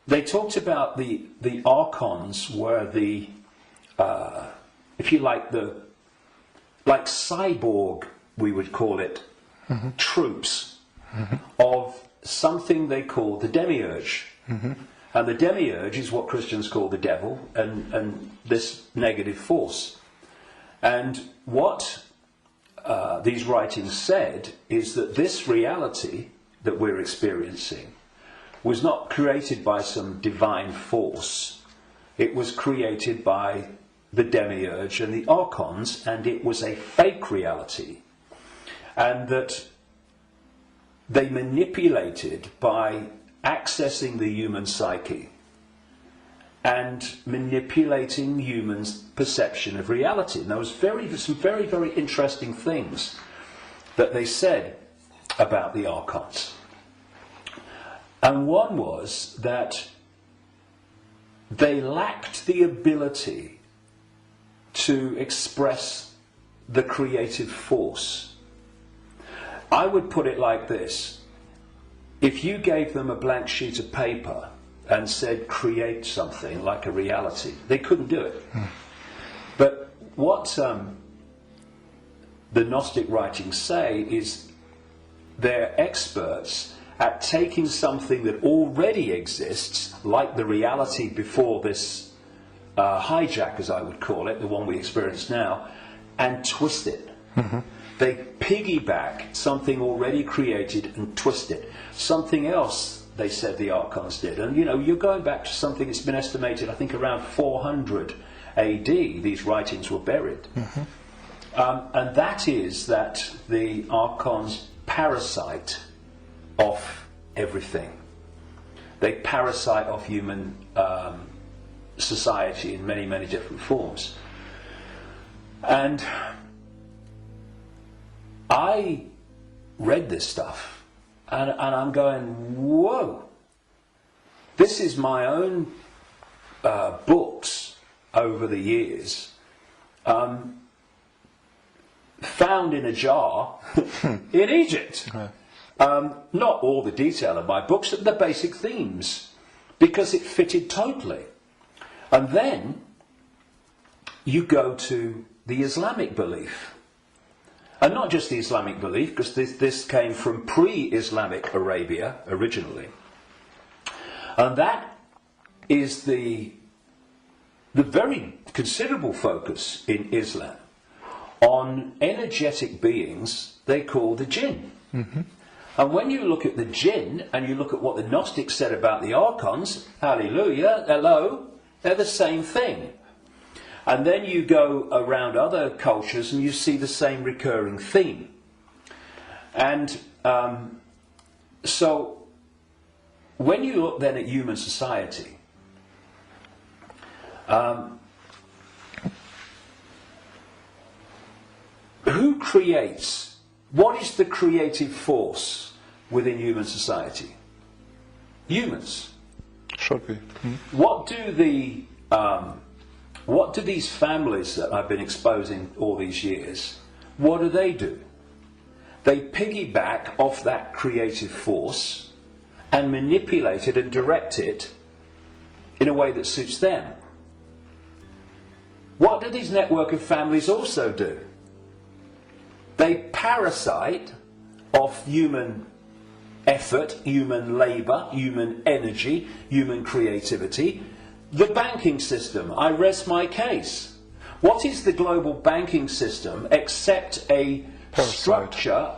they talked about the archons were the, if you like, like cyborg, we would call it, troops of something they call the demiurge. And the demiurge is what Christians call the devil and this negative force. And what these writings said is that this reality that we're experiencing was not created by some divine force. It was created by the demiurge and the archons, and it was a fake reality. And that they manipulated by accessing the human psyche and manipulating humans' perception of reality. And there was some very, very interesting things that they said about the archons. And one was that they lacked the ability to express the creative force. I would put it like this. If you gave them a blank sheet of paper and said, create something like a reality, they couldn't do it. But what the Gnostic writings say is they're experts at taking something that already exists, like the reality before this hijack, as I would call it, the one we experience now, and twist it. They piggyback something already created and twist it. Something else, they said the archons did. And, you're going back to something that's been estimated, I think, around 400 AD, these writings were buried. And that is that the archons parasite off everything. They parasite off human society in many, many different forms. And I read this stuff and I'm going, whoa, this is my own books over the years found in a jar in Egypt. Not all the detail of my books, but the basic themes, because it fitted totally. And then you go to the Islamic belief. And not just the Islamic belief, because this came from pre-Islamic Arabia originally. And that is the very considerable focus in Islam on energetic beings they call the jinn. And when you look at the jinn and you look at what the Gnostics said about the archons, hallelujah, hello, they're the same thing. And then you go around other cultures and you see the same recurring theme. And so when you look then at human society, who creates, what is the creative force within human society? Humans. Should be. What do these families that I've been exposing all these years, what do? They piggyback off that creative force and manipulate it and direct it in a way that suits them. What do these network of families also do? They parasite off human effort, human labour, human energy, human creativity. The banking system, I rest my case. What is the global banking system except a structure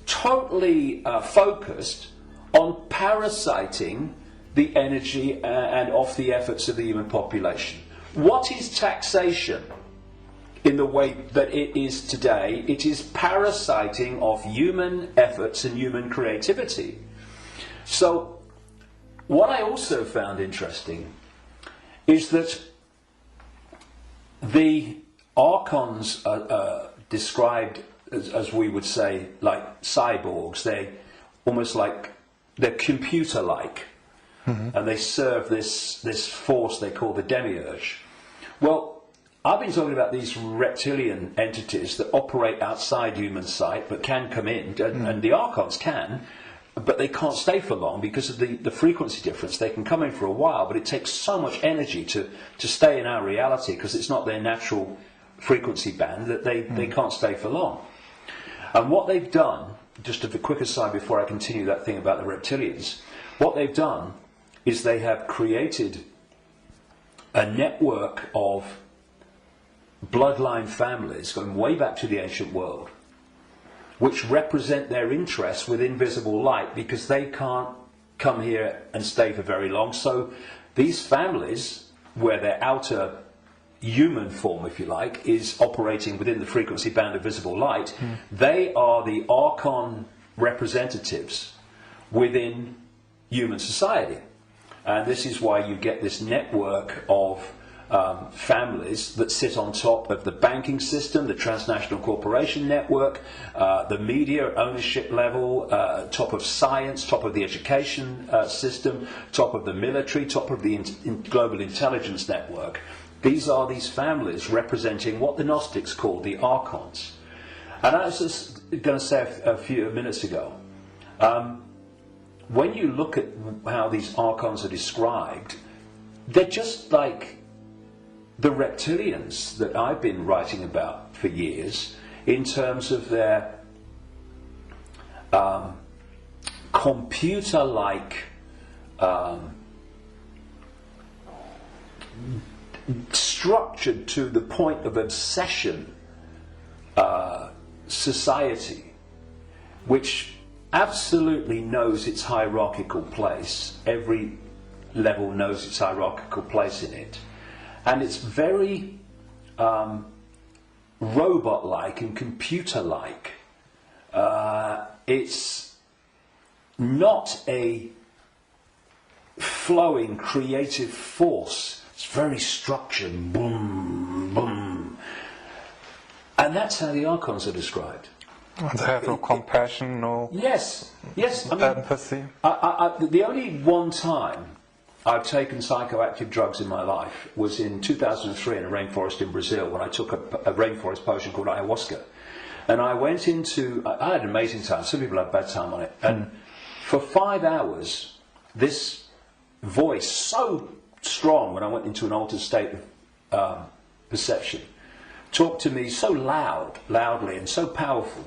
totally focused on parasiting the energy and off the efforts of the human population? What is taxation in the way that it is today? It is parasiting of human efforts and human creativity. So what I also found interesting is that the archons are described as we would say like cyborgs. They almost like, they're computer-like, and they serve this force they call the demiurge. Well, I've been talking about these reptilian entities that operate outside human sight but can come in, and the archons can. but they can't stay for long because of the frequency difference. They can come in for a while, but it takes so much energy to stay in our reality because it's not their natural frequency band that they can't stay for long. And what they've done, just a quick aside before I continue that thing about the reptilians, what they've done is they have created a network of bloodline families going way back to the ancient world, which represent their interests with invisible light because they can't come here and stay for very long. So these families, where their outer human form, if you like, is operating within the frequency band of visible light, they are the Archon representatives within human society. And this is why you get this network of families that sit on top of the banking system, the transnational corporation network, the media ownership level, top of science, top of the education system, top of the military, top of the global intelligence network. These are these families representing what the Gnostics called the Archons. And I was just going to say a few minutes ago, when you look at how these Archons are described, they're just like the reptilians that I've been writing about for years in terms of their computer-like structured to the point of obsession society, which absolutely knows its hierarchical place. Every level knows its hierarchical place in it. And it's very robot-like and computer-like. It's not a flowing creative force. It's very structured. Boom, boom. And that's how the Archons are described. And they have no compassion, no yes. I mean, empathy. The only one time I've taken psychoactive drugs in my life was in 2003 in a rainforest in Brazil when I took a rainforest potion called ayahuasca. And I went into, I had an amazing time, some people had a bad time on it, and for 5 hours, this voice, so strong when I went into an altered state of perception, talked to me so loudly and so powerful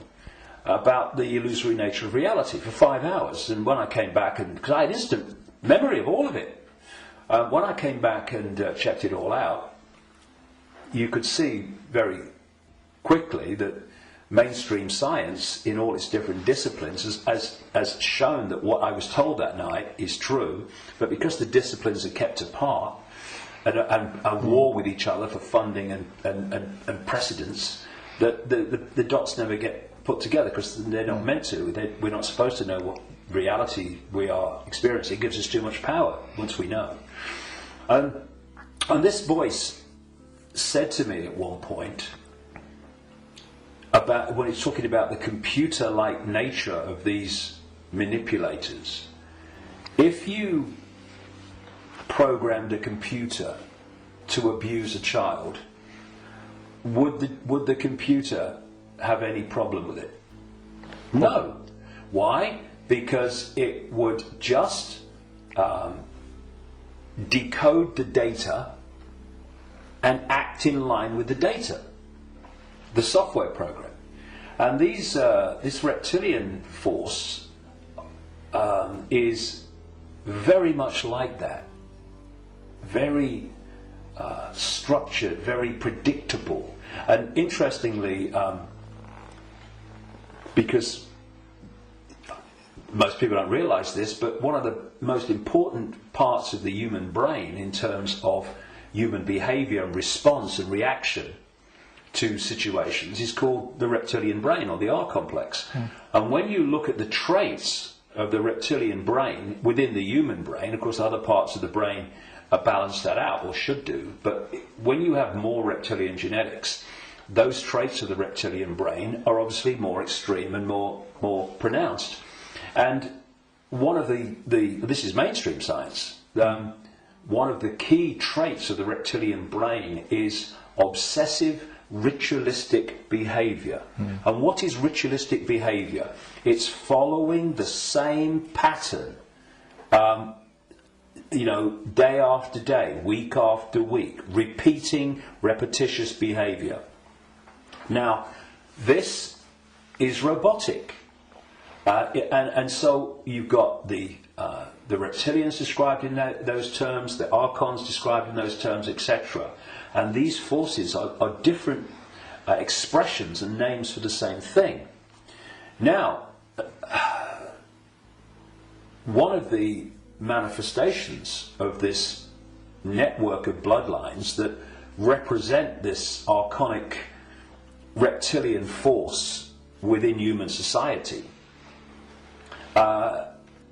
about the illusory nature of reality for 5 hours. And when I came back, and because I had instant memory of all of it, when I came back and checked it all out, you could see very quickly that mainstream science in all its different disciplines has shown that what I was told that night is true, but because the disciplines are kept apart and are war with each other for funding and precedence, that the dots never get put together because they're not meant to. We're not supposed to know what reality we are experiencing. It gives us too much power once we know. And this voice said to me at one point, about when he's talking about the computer-like nature of these manipulators, if you programmed a computer to abuse a child, would the computer have any problem with it? No. Why? Because it would just decode the data and act in line with the data, the software program. And this reptilian force is very much like that. Very structured, very predictable. And interestingly, because most people don't realise this, but one of the most important parts of the human brain in terms of human behaviour and response and reaction to situations is called the reptilian brain, or the R complex. And when you look at the traits of the reptilian brain within the human brain, of course other parts of the brain balance that out, or should do, but when you have more reptilian genetics, those traits of the reptilian brain are obviously more extreme and more pronounced. And one of this is mainstream science, one of the key traits of the reptilian brain is obsessive ritualistic behavior. And what is ritualistic behavior? It's following the same pattern, day after day, week after week, repeating repetitious behavior. Now, this is robotic. And so you've got the reptilians described in those terms, the archons described in those terms, etc. And these forces are different expressions and names for the same thing. Now, one of the manifestations of this network of bloodlines that represent this archonic reptilian force within human society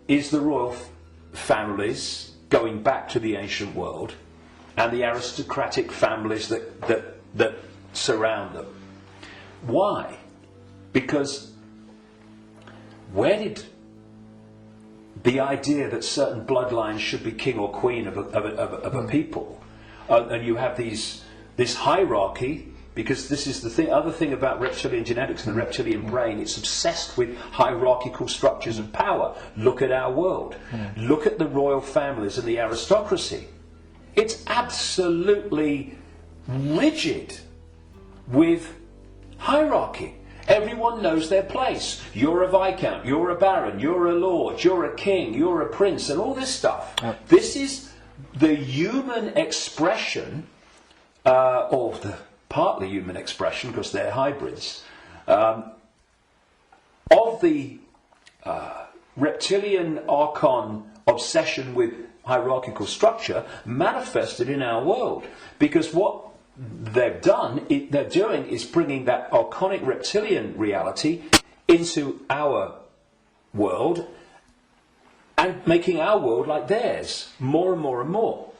is the royal families going back to the ancient world and the aristocratic families that surround them. Why? Because where did the idea that certain bloodlines should be king or queen of a people, and you have this hierarchy, because this is the other thing about reptilian genetics and the reptilian brain, it's obsessed with hierarchical structures of power. Look at our world. Look at the royal families and the aristocracy. It's absolutely rigid with hierarchy. Everyone knows their place. You're a viscount, you're a baron, you're a lord, you're a king, you're a prince, and all this stuff. This is the human expression, or the partly human expression, because they're hybrids, of the reptilian archon obsession with hierarchical structure manifested in our world. Because what they're doing is bringing that archonic reptilian reality into our world and making our world like theirs more and more and more.